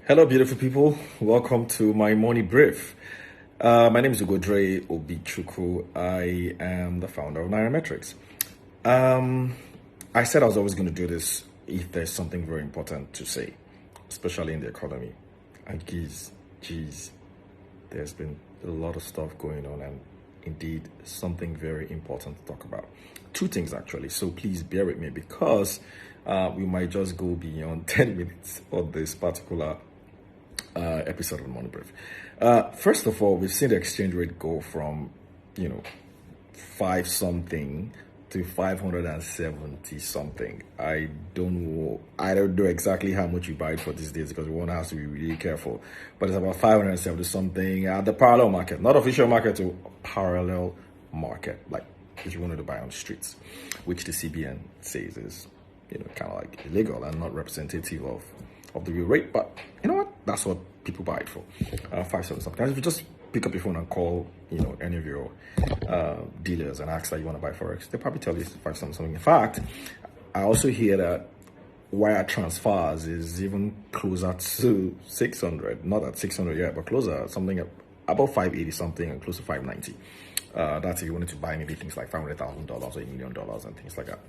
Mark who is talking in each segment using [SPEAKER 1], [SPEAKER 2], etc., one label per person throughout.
[SPEAKER 1] Hello, beautiful people. Welcome to my morning brief. My name is Ugodre Obichukwu. I am the founder of Nairametrics. I said I was always going to do this if there's something very important to say, especially in the economy. And geez, there's been a lot of stuff going on, and indeed something very important to talk about. Two things actually, so please bear with me because we might just go beyond 10 minutes on this particular episode of the Morning Brief. First of all, we've seen the exchange rate go from, 5 something to 570 something. I don't know exactly how much you buy it for these days because one has to be really careful. But it's about 570 something at the parallel market, not official market, to parallel market, like if you wanted to buy on the streets, which the CBN says is, kind of like illegal and not representative of the real rate. But you know what? That's what people buy it for. 570 something. And if you just pick up your phone and call, any of your dealers and ask that you want to buy Forex, they'll probably tell you 570 something. In fact, I also hear that wire transfers is even closer to 600. Not at 600 yet, but closer, something about 580 something and close to 590. That's if you wanted to buy maybe things like $500,000 or $1 million and things like that.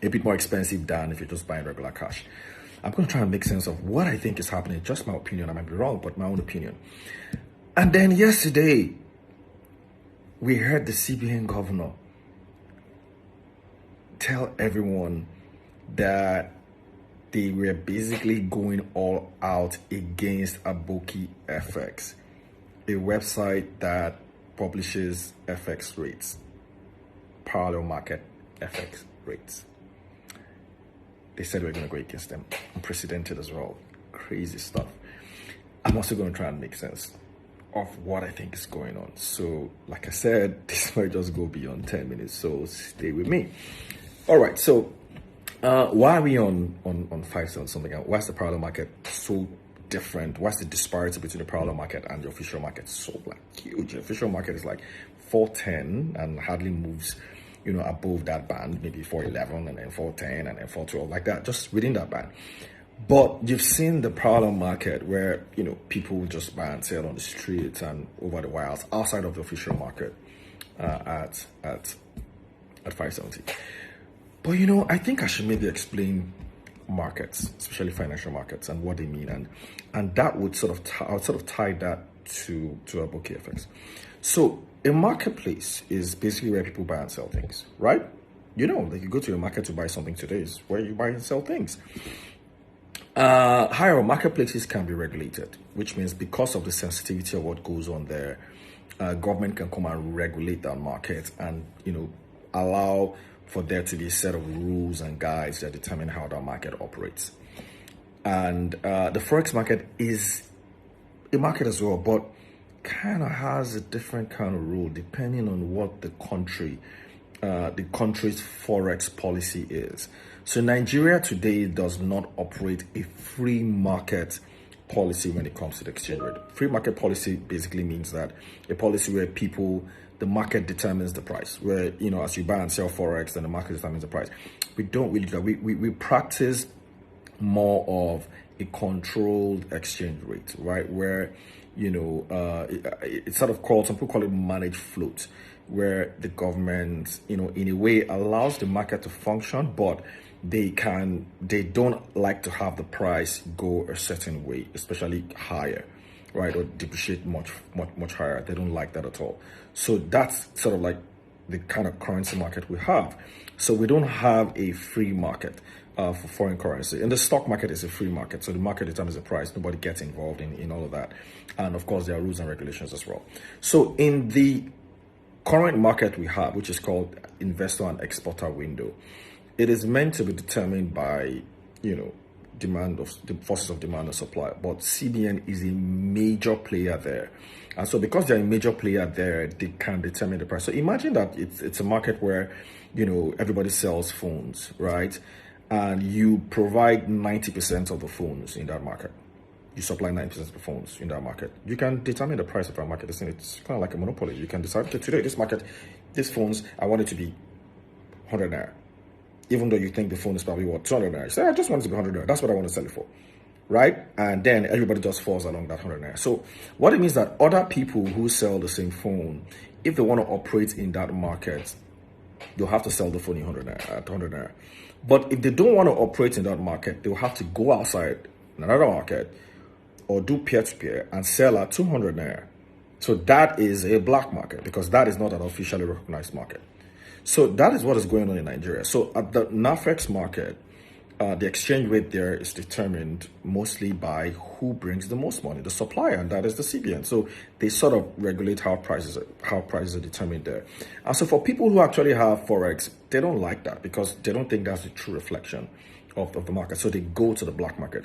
[SPEAKER 1] A bit more expensive than if you're just buying regular cash. I'm going to try and make sense of what I think is happening. Just my opinion. I might be wrong, but my own opinion. And then yesterday, we heard the CBN governor tell everyone that they were basically going all out against Abokifx, a website that publishes FX rates, parallel market FX rates. They said we're going to go against them. Unprecedented as well. Crazy stuff. I'm also going to try and make sense of what I think is going on. So, like I said, this might just go beyond 10 minutes. So stay with me. All right. So, why are we on 5 something? Why's the parallel market so different? What's the disparity between the parallel market and the official market? So huge. The official market is like 410 and hardly moves above that band, maybe 411 and then 410 and then 412, like that, just within that band. But you've seen the parallel market where, people just buy and sell on the streets and over the wires outside of the official market at 570. But, I think I should maybe explain markets, especially financial markets, and what they mean. And that would I would tie that to Abokifx. So a marketplace is basically where people buy and sell things, right? Like you go to a market to buy something today is where you buy and sell things. However, marketplaces can be regulated, which means because of the sensitivity of what goes on there, government can come and regulate that market and, allow for there to be a set of rules and guides that determine how that market operates. And the Forex market is a market as well, but kind of has a different kind of rule depending on what the country's Forex policy is. So Nigeria today does not operate a free market policy when it comes to the exchange rate. Free market policy basically means that a policy where the market determines the price, where, as you buy and sell Forex, then the market determines the price. We don't really do that. We practice more of a controlled exchange rate, right? Where, it's sort of called, some people call it managed float, where the government, in a way allows the market to function, but they don't like to have the price go a certain way, especially higher, right? Or depreciate much higher. They don't like that at all. So that's sort of like the kind of currency market we have. So we don't have a free market for foreign currency. And the stock market is a free market. So the market determines the price. Nobody gets involved in all of that. And of course, there are rules and regulations as well. So in the current market we have, which is called investor and exporter window, it is meant to be determined by, demand of the forces of demand and supply. But CBN is a major player there. And so because they're a major player there, they can determine the price. So imagine that it's a market where, everybody sells phones, right? And you provide 90% of the phones in that market. You supply 90% of the phones in that market. You can determine the price of that market. It's kind of like a monopoly. You can decide, okay, today, this market, these phones, I want it to be 100 naira. Even though you think the phone is probably, 200 naira. You say, I just want it to be 100 naira. That's what I want to sell it for. right? And then everybody just falls along that 100 naira. So what it means that other people who sell the same phone, if they want to operate in that market, they'll have to sell the phone in 100 naira, at 100 naira. But if they don't want to operate in that market, they'll have to go outside in another market or do peer-to-peer and sell at 200 naira. So that is a black market because that is not an officially recognized market. So that is what is going on in Nigeria. So at the NAFEX market, the exchange rate there is determined mostly by who brings the most money, the supplier, and that is the CBN. So they sort of regulate how prices are determined there. And so for people who actually have Forex, they don't like that because they don't think that's the true reflection of the market. So they go to the black market.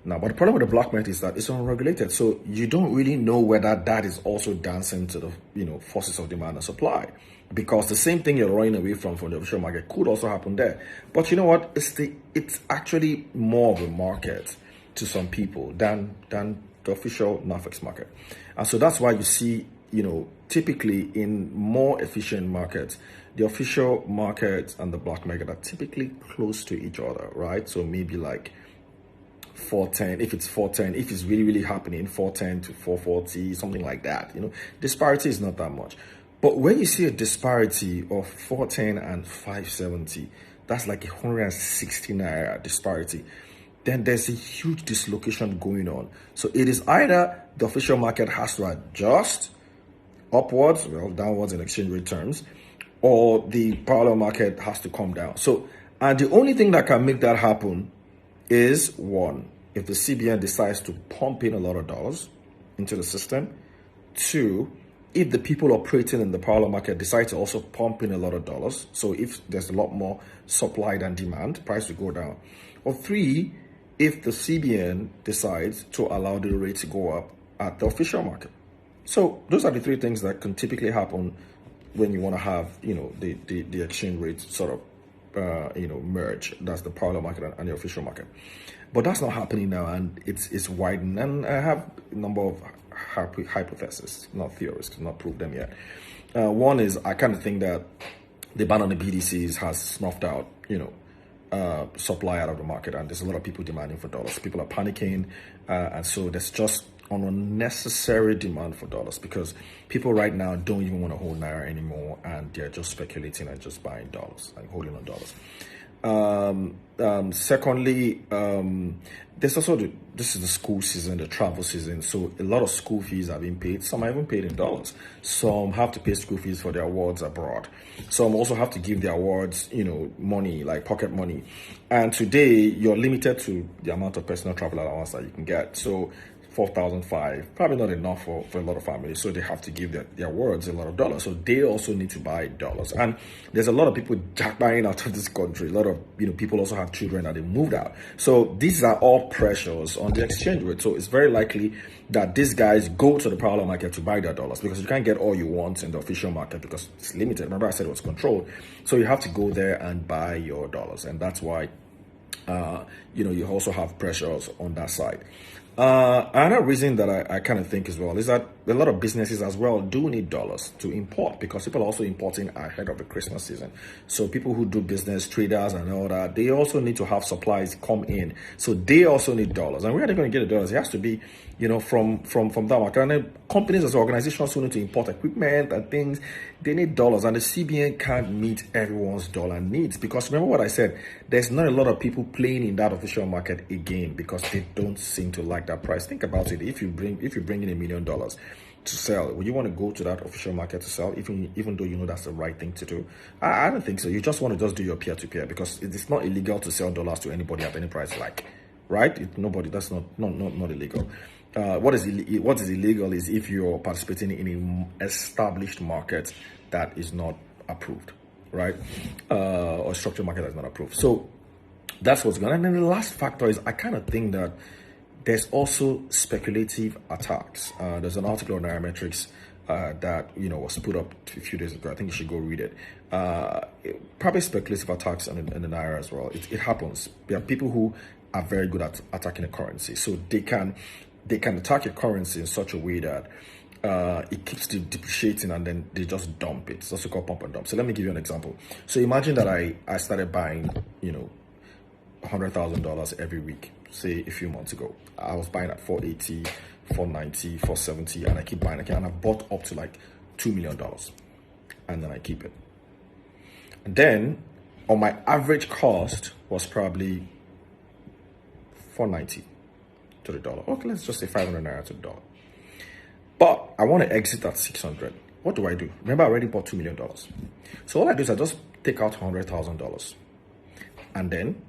[SPEAKER 1] Now, but the problem with the black market is that it's unregulated. So you don't really know whether that is also dancing to the forces of demand and supply. Because the same thing you're running away from the official market could also happen there. But you know what? It's actually more of a market to some people than the official NAFEX market. And so that's why you see, typically in more efficient markets, the official market and the black market are typically close to each other, right? So maybe like 410, if it's 410, if it's really, really happening, 410 to 440, something like that. Disparity is not that much. But when you see a disparity of 410 and 570, that's like 160 naira disparity, then there's a huge dislocation going on. So it is either the official market has to adjust upwards, downwards in exchange rate terms, or the parallel market has to come down. So, and the only thing that can make that happen is one, if the CBN decides to pump in a lot of dollars into the system. Two, if the people operating in the parallel market decide to also pump in a lot of dollars, so if there's a lot more supply than demand, price will go down. Or three, if the CBN decides to allow the rate to go up at the official market. So those are the three things that can typically happen when you want to have, the exchange rate sort of, merge. That's the parallel market and the official market. But that's not happening now, and it's widened. And I have a number of hypotheses, not theories, not proved them yet. One is I kind of think that the ban on the BDCs has snuffed out, supply out of the market, and there's a lot of people demanding for dollars. People are panicking, and so there's just an unnecessary demand for dollars because people right now don't even want to hold Naira anymore, and they're just speculating and just buying dollars and holding on dollars. Secondly, there's also this is the school season, the travel season. So a lot of school fees are being paid. Some are even paid in dollars. Some have to pay school fees for their awards abroad. Some also have to give their awards, money, like pocket money. And today you're limited to the amount of personal travel allowance that you can get. So 4,500, probably not enough for a lot of families. So they have to give their awards a lot of dollars. So they also need to buy dollars. And there's a lot of people buying out of this country. A lot of people also have children that they moved out. So these are all pressures on the exchange rate. So it's very likely that these guys go to the parallel market to buy their dollars because you can't get all you want in the official market because it's limited. Remember I said it was controlled. So you have to go there and buy your dollars. And that's why you also have pressures on that side. Another reason that I kind of think as well is that a lot of businesses as well do need dollars to import because people are also importing ahead of the Christmas season. So people who do business, traders and all that, they also need to have supplies come in. So they also need dollars. And where are they going to get the dollars? It has to be, from that market. And then companies as organizations who need to import equipment and things, they need dollars. And the CBN can't meet everyone's dollar needs because remember what I said, there's not a lot of people playing in that official market again because they don't seem to like that price. Think about it. If you bring in $1 million to sell, would you want to go to that official market to sell even though that's the right thing to do? I don't think so. You just want to just do your peer-to-peer because it's not illegal to sell dollars to anybody at any price, right? That's not illegal. What is illegal is if you're participating in an established market that is not approved, right? Or structured market that is not approved. So that's what's going on. And then the last factor is I kind of think that there's also speculative attacks. There's an article on Nairametrics that was put up a few days ago. I think you should go read it. Probably speculative attacks in the Naira as well. It happens. There are people who are very good at attacking a currency, so they can attack a currency in such a way that it keeps depreciating and then they just dump it. It's also called pump and dump. So let me give you an example. So imagine that I started buying $100,000 every week say a few months ago. I was buying at 480, 490, 470, and I keep buying again. And I bought up to like $2 million, and then I keep it. And then on my average cost was probably 490 to the dollar. Okay, let's just say 500 naira to the dollar. But I want to exit at 600. What do I do? Remember, I already bought $2 million. So all I do is I just take out $100,000, and then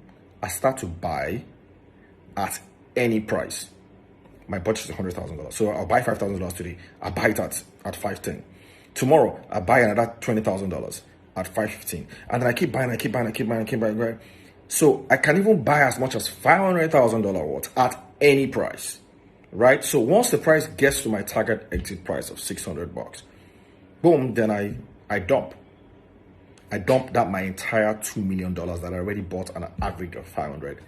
[SPEAKER 1] I start to buy at any price. My budget is $100,000. So I'll buy $5,000 today. I buy it at 510. Tomorrow, I buy another $20,000 at 515. And then I keep buying. So I can even buy as much as $500,000 worth at any price, right? So once the price gets to my target exit price of $600, boom, then I dump. I dump that my entire $2 million that I already bought at an average of 500,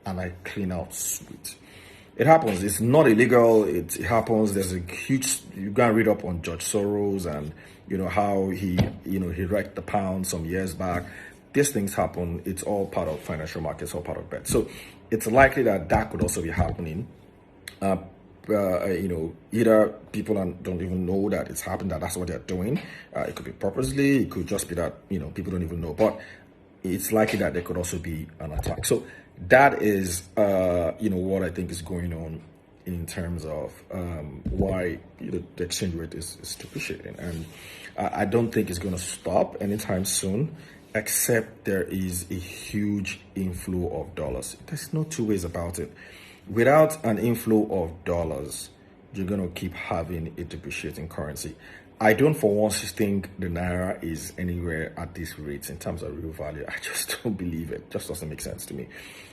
[SPEAKER 1] and I clean out sweet. It happens. It's not illegal. It happens. There's a huge, you go and read up on George Soros and, how he wrecked the pound some years back. These things happen. It's all part of financial markets, all part of bets. So it's likely that could also be happening. Either people don't even know that it's happened, that's what they're doing. It could be purposely. It could just be that, people don't even know. But it's likely that there could also be an attack. So that is, what I think is going on in terms of why the exchange rate is depreciating. And I don't think it's going to stop anytime soon, except there is a huge inflow of dollars. There's no two ways about it. Without an inflow of dollars, you're going to keep having a depreciating currency. I don't for once think the Naira is anywhere at this rate in terms of real value. I just don't believe it. It just doesn't make sense to me.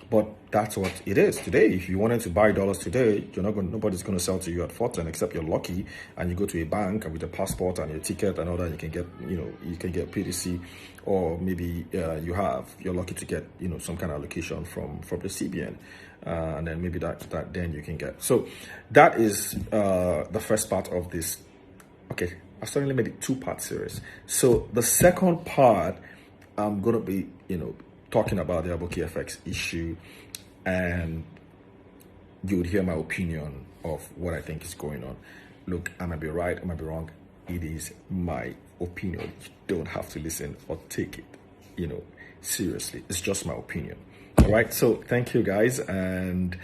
[SPEAKER 1] But that's what it is today. If you wanted to buy dollars today, nobody's going to sell to you at 410 except you're lucky and you go to a bank and with a passport and your ticket and all that, you can get PDC, or maybe you're lucky to get some kind of allocation from the CBN, and then maybe that then you can get. So that is the first part of this. Okay, I suddenly made it 2-part series. So the second part, I'm going to be, talking about the Abokifx issue, and you would hear my opinion of what I think is going on. Look, I might be right, I might be wrong. It is my opinion. You don't have to listen or take it, seriously. It's just my opinion. All right, so thank you guys, and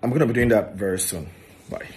[SPEAKER 1] I'm going to be doing that very soon. Bye.